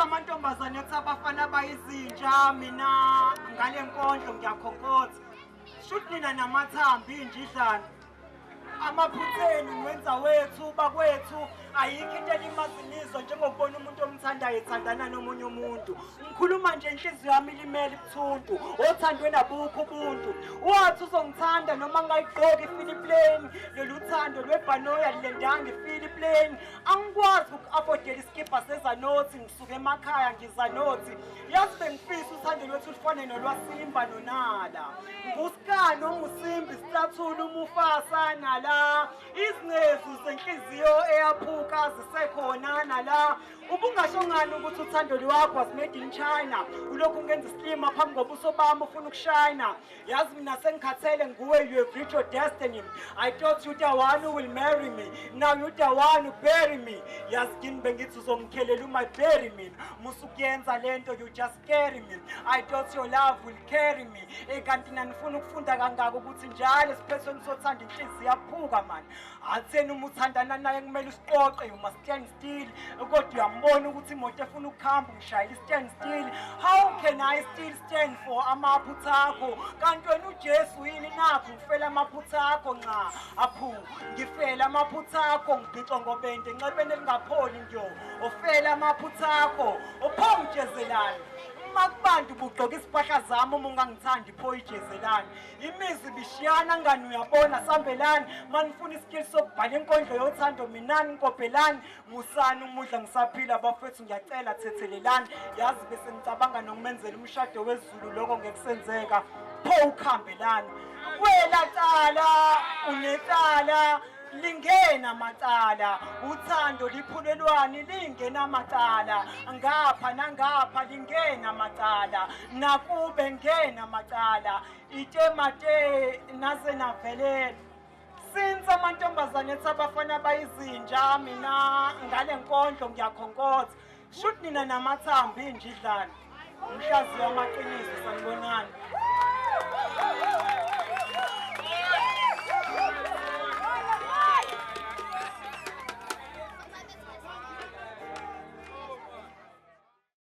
amantombazane ethi abafana bayizinja mina ngale nkondlo ngiyakhonkotha shuthi nina namathambi injidlana amaphutheni nwenza wethu bakwethu ayikho into elimazinizo njengokubona umuntu omthandayo ethandana nomunye umuntu ngikhuluma nje inhliziyo yami ilimele ibuthuntu othandwe nabukho ubuntu wathi uzongithanda noma ngayigqoka iFiliplane lolu thando lwebhanoya lendanga iFiliplane angikwazi uku-affordela iskipha sezanothi ngisuke emakhaya ngizanothi yazi bengifisa uthando lwethu lufane nolwasimba nonala ngusikani ongusimbi sihlathula umufasa nala izingcezu zenhliziyo eyaphuka zisekhona nala ubungasho ngani ukuthi uthando lwakho was made in China ulokhu ungenza islima phambi kobuso bami ufuna ukushayina yazi mina sengikhathele nguwe you have reached your destiny I thought you the one who will marry me now you the one who bury me yazi kini bengithi uzongikhelela uma bury me musukuyenza lento you just carry me I thought your love will carry me kanti nanifuna ukufunda kangaka ukuthi njalo esiphethweni sothanda inhliziyo yaphuka manje atheni uma uthandana naye kumele usiqoqe you must stand still kodwa uyambona ukuthi imoto efuna ukuhamba ngishayela stand still how can I still stand for amaphutha akho kanti wena uJesu yini nakho ngifela amaphutha akho nca aphu ngifela amaphutha akho ngibhixo ngobende nxebene lingapholi njo ofela amaphutha akho ophongijezelana makubantu bugqoka isipahla zami uma ungangithandi pho ijezelani imizwi bishiyana ngani uyabona sambelani manifuna iskill sokubhala inkondlo yothando minani nkophelani musani umudla ngisaphila abafethu ngiyacela thethelelani yazi bese ngicabanga nokumenzela umshado wezulu lokho ngekusenzeka pho ukhambelani kwela cala unecala lingena macala uthando liphulelwani lingena macala ngapha nangapha lingena macala nakube ngena macala itemate naze navele since amantombazane ethi abafana bayizinja mina ngale nkondlo ngiyakhonkotha shuthi nina namathambi injidlana umhlaziyo wamaqiniso sanibonani